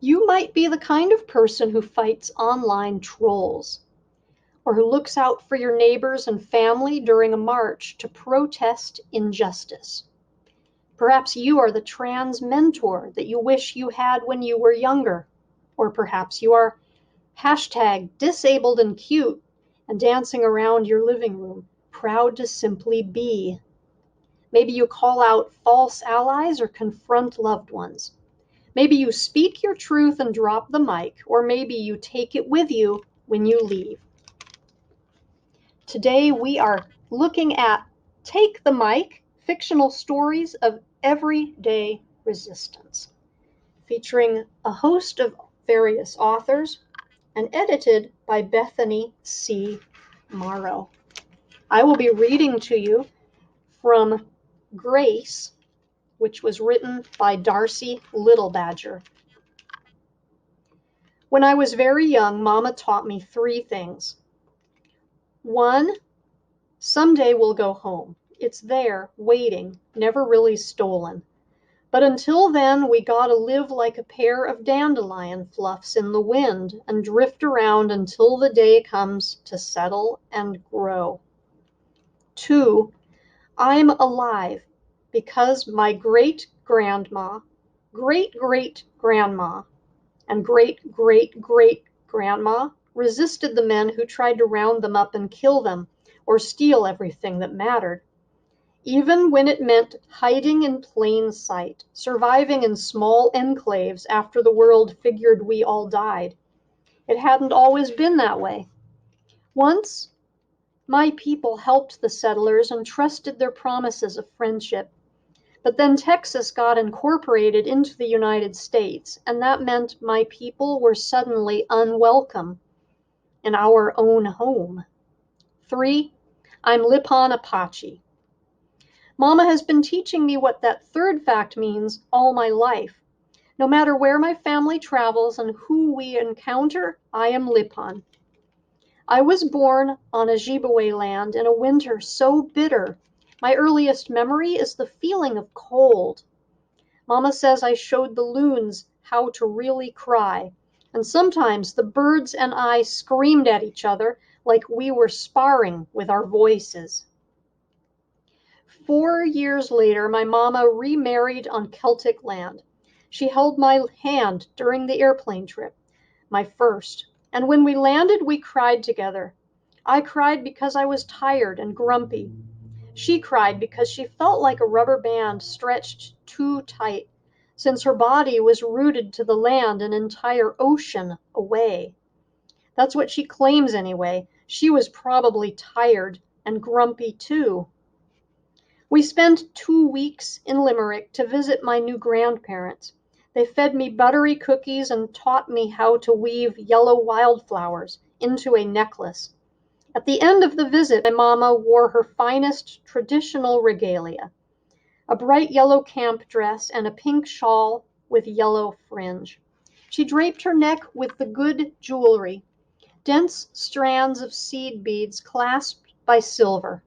You might be the kind of person who fights online trolls, or who looks out for your neighbors and family during a march to protest injustice. Perhaps you are the trans mentor that you wish you had when you were younger. Or perhaps you are hashtag disabled and cute and dancing around your living room, proud to simply be. Maybe you call out false allies or confront loved ones. Maybe you speak your truth and drop the mic, or maybe you take it with you when you leave. Today we are looking at Take the Mic, Fictional Stories of Everyday Resistance, featuring a host of various authors and edited by Bethany C. Morrow. I will be reading to you from Grace, which was written by Darcie Little Badger. When I was very young, Mama taught me 3 things. 1, someday we'll go home. It's there, waiting, never really stolen. But until then, we gotta live like a pair of dandelion fluffs in the wind and drift around until the day comes to settle and grow. 2, I'm alive because my great-grandma, great-great-grandma, and great-great-great-grandma resisted the men who tried to round them up and kill them or steal everything that mattered. Even when it meant hiding in plain sight, surviving in small enclaves after the world figured we all died. It hadn't always been that way. Once, my people helped the settlers and trusted their promises of friendship. But then Texas got incorporated into the United States, and that meant my people were suddenly unwelcome in our own home. 3, I'm Lipan Apache. Mama has been teaching me what that 3rd fact means all my life. No matter where my family travels and who we encounter, I am Lipan. I was born on Ojibwe land in a winter so bitter. My earliest memory is the feeling of cold. Mama says I showed the loons how to really cry, and sometimes the birds and I screamed at each other like we were sparring with our voices. 4 years later, my mama remarried on Celtic land. She held my hand during the airplane trip, my first, and when we landed, we cried together. I cried because I was tired and grumpy. She cried because she felt like a rubber band stretched too tight, since her body was rooted to the land an entire ocean away. That's what she claims anyway. She was probably tired and grumpy too. We spent 2 weeks in Limerick to visit my new grandparents. They fed me buttery cookies and taught me how to weave yellow wildflowers into a necklace. At the end of the visit, my mama wore her finest traditional regalia, a bright yellow camp dress and a pink shawl with yellow fringe. She draped her neck with the good jewelry, dense strands of seed beads clasped by silver.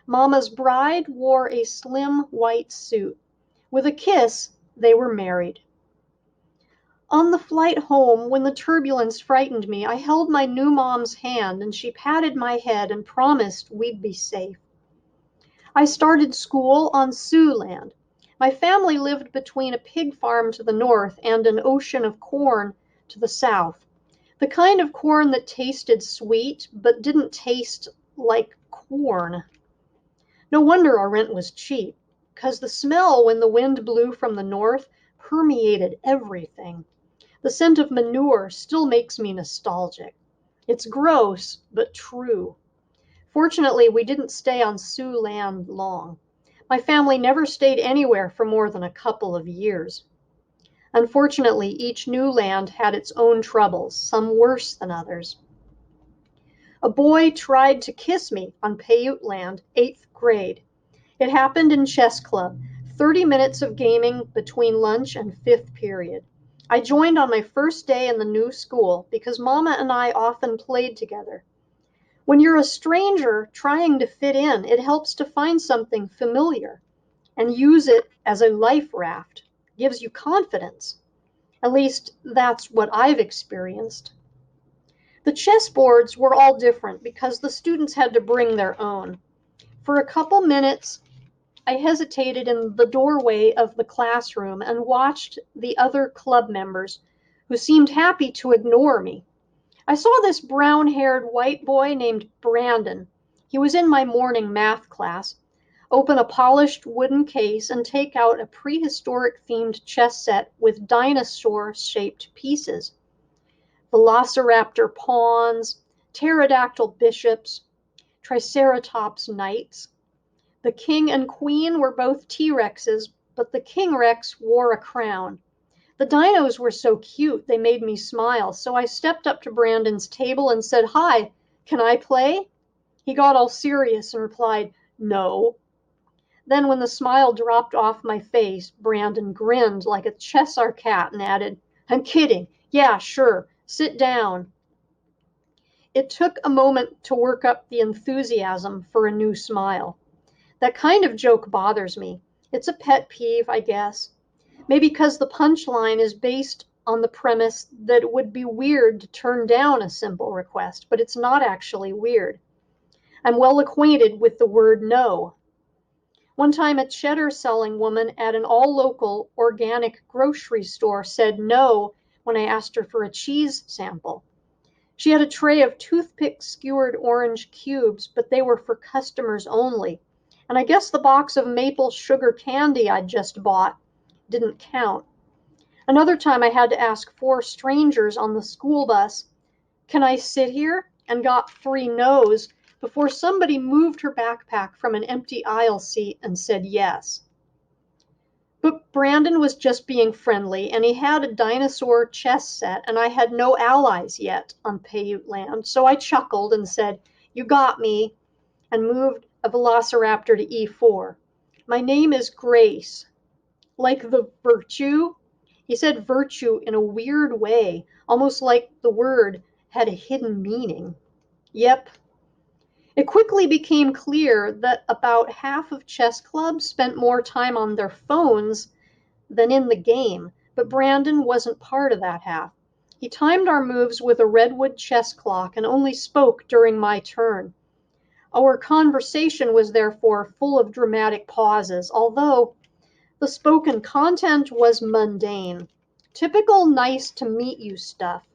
Mama's bride wore a slim white suit. With a kiss, they were married. On the flight home, when the turbulence frightened me, I held my new mom's hand and she patted my head and promised we'd be safe. I started school on Sioux land. My family lived between a pig farm to the north and an ocean of corn to the south. The kind of corn that tasted sweet but didn't taste like corn. No wonder our rent was cheap, because the smell when the wind blew from the north permeated everything. The scent of manure still makes me nostalgic. It's gross, but true. Fortunately, we didn't stay on Sioux land long. My family never stayed anywhere for more than a couple of years. Unfortunately, each new land had its own troubles, some worse than others. A boy tried to kiss me on Paiute land, 8th grade. It happened in chess club, 30 minutes of gaming between lunch and 5th period. I joined on my first day in the new school because Mama and I often played together. When you're a stranger trying to fit in, it helps to find something familiar and use it as a life raft. It gives you confidence. At least, that's what I've experienced. The chessboards were all different because the students had to bring their own. For a couple minutes, I hesitated in the doorway of the classroom and watched the other club members, who seemed happy to ignore me. I saw this brown-haired white boy named Brandon. He was in my morning math class. Open a polished wooden case and take out a prehistoric-themed chess set with dinosaur-shaped pieces. Velociraptor pawns, pterodactyl bishops, triceratops knights. The king and queen were both T-Rexes, but the King Rex wore a crown. The dinos were so cute they made me smile, so I stepped up to Brandon's table and said, "Hi, can I play?" He got all serious and replied, "No." Then when the smile dropped off my face, Brandon grinned like a Cheshire cat and added, "I'm kidding. Yeah, sure. Sit down." It took a moment to work up the enthusiasm for a new smile. That kind of joke bothers me. It's a pet peeve, I guess. Maybe because the punchline is based on the premise that it would be weird to turn down a simple request, but it's not actually weird. I'm well acquainted with the word no. One time a cheddar-selling woman at an all-local organic grocery store said no when I asked her for a cheese sample. She had a tray of toothpick-skewered orange cubes, but they were for customers only. And I guess the box of maple sugar candy I'd just bought didn't count. Another time I had to ask 4 strangers on the school bus, "Can I sit here?" and got 3 no's before somebody moved her backpack from an empty aisle seat and said yes. But Brandon was just being friendly, and he had a dinosaur chess set, and I had no allies yet on Paiute land, so I chuckled and said, "You got me," and moved a velociraptor to e4. "My name is Grace." "Like the virtue?" He said virtue in a weird way, almost like the word had a hidden meaning. "Yep." It quickly became clear that about half of chess clubs spent more time on their phones than in the game, but Brandon wasn't part of that half. He timed our moves with a redwood chess clock and only spoke during my turn. Our conversation was therefore full of dramatic pauses, although the spoken content was mundane. Typical nice to meet you stuff.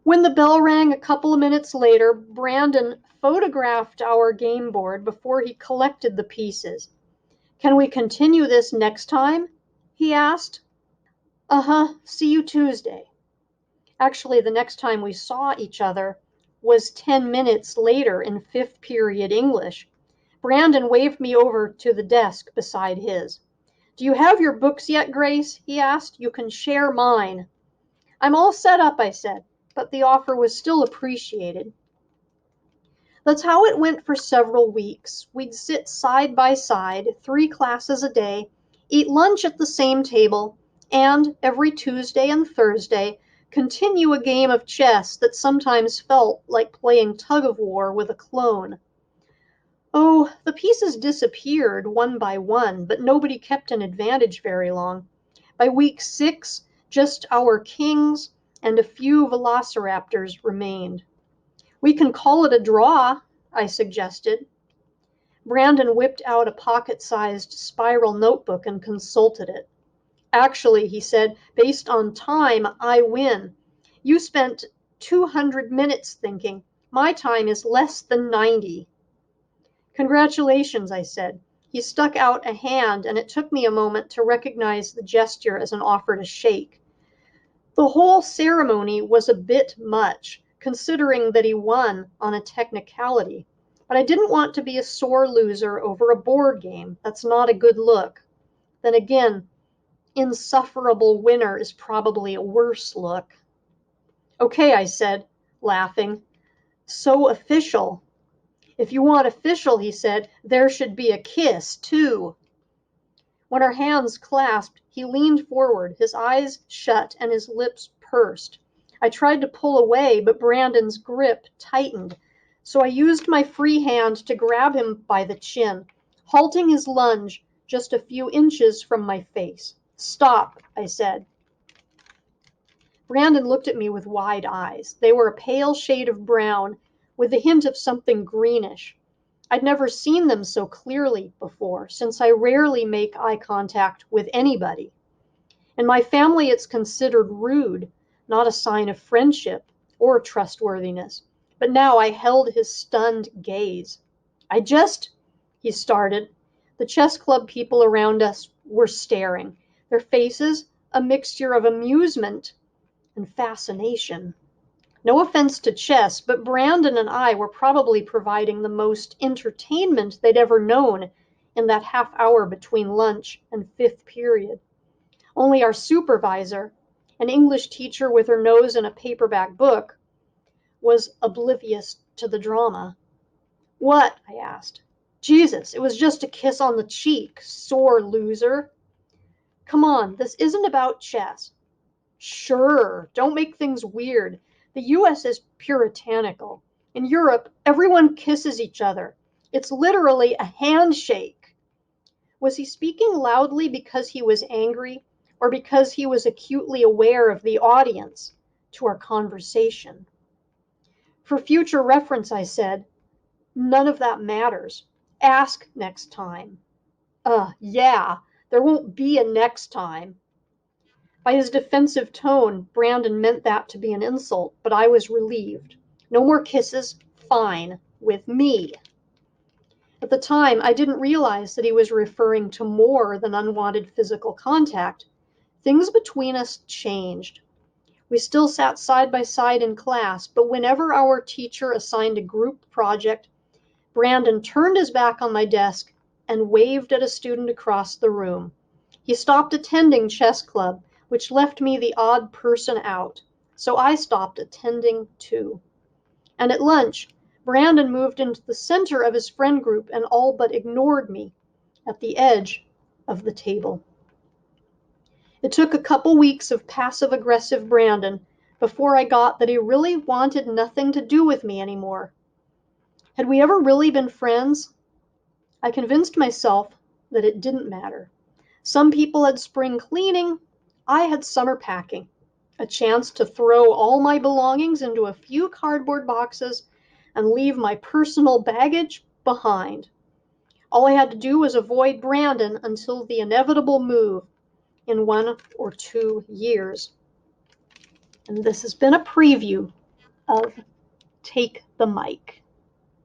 When the bell rang a couple of minutes later, Brandon photographed our game board before he collected the pieces. "Can we continue this next time?" he asked. "Uh-huh, see you Tuesday." Actually, the next time we saw each other was 10 minutes later in 5th period English. Brandon waved me over to the desk beside his. "Do you have your books yet, Grace?" he asked. "You can share mine." "I'm all set up," I said, but the offer was still appreciated. That's how it went for several weeks. We'd sit side by side, 3 classes a day, eat lunch at the same table, and every Tuesday and Thursday continue a game of chess that sometimes felt like playing tug-of-war with a clone. Oh, the pieces disappeared one by one, but nobody kept an advantage very long. By week 6, just our kings and a few velociraptors remained. "We can call it a draw," I suggested. Brandon whipped out a pocket-sized spiral notebook and consulted it. "Actually," he said, "based on time, I win. You spent 200 minutes thinking. My time is less than 90. "Congratulations," I said. He stuck out a hand, and it took me a moment to recognize the gesture as an offer to shake. The whole ceremony was a bit much, considering that he won on a technicality, but I didn't want to be a sore loser over a board game. That's not a good look. Then again, insufferable winner is probably a worse look. "Okay," I said, laughing. "So official." "If you want official," he said, "there should be a kiss, too." When our hands clasped, he leaned forward, his eyes shut and his lips pursed. I tried to pull away, but Brandon's grip tightened, so I used my free hand to grab him by the chin, halting his lunge just a few inches from my face. "Stop," I said. Brandon looked at me with wide eyes. They were a pale shade of brown with a hint of something greenish. I'd never seen them so clearly before, since I rarely make eye contact with anybody. In my family, it's considered rude, not a sign of friendship or trustworthiness. But now I held his stunned gaze. He started. The chess club people around us were staring, their faces a mixture of amusement and fascination. No offense to chess, but Brandon and I were probably providing the most entertainment they'd ever known in that half hour between lunch and fifth period. Only our supervisor, an English teacher with her nose in a paperback book, was oblivious to the drama. What? I asked. Jesus, it was just a kiss on the cheek, sore loser. Come on, this isn't about chess. Sure, don't make things weird. The US is puritanical. In Europe, everyone kisses each other. It's literally a handshake. Was he speaking loudly because he was angry, or because he was acutely aware of the audience to our conversation? For future reference, I said, none of that matters. Ask next time. Yeah, there won't be a next time. By his defensive tone, Brandon meant that to be an insult, but I was relieved. No more kisses, fine, with me. At the time, I didn't realize that he was referring to more than unwanted physical contact. Things between us changed. We still sat side by side in class, but whenever our teacher assigned a group project, Brandon turned his back on my desk and waved at a student across the room. He stopped attending chess club, which left me the odd person out, so I stopped attending too. And at lunch, Brandon moved into the center of his friend group and all but ignored me at the edge of the table. It took a couple weeks of passive-aggressive Brandon before I got that he really wanted nothing to do with me anymore. Had we ever really been friends? I convinced myself that it didn't matter. Some people had spring cleaning, I had summer packing, a chance to throw all my belongings into a few cardboard boxes and leave my personal baggage behind. All I had to do was avoid Brandon until the inevitable move in 1 or 2 years. And this has been a preview of Take the Mic.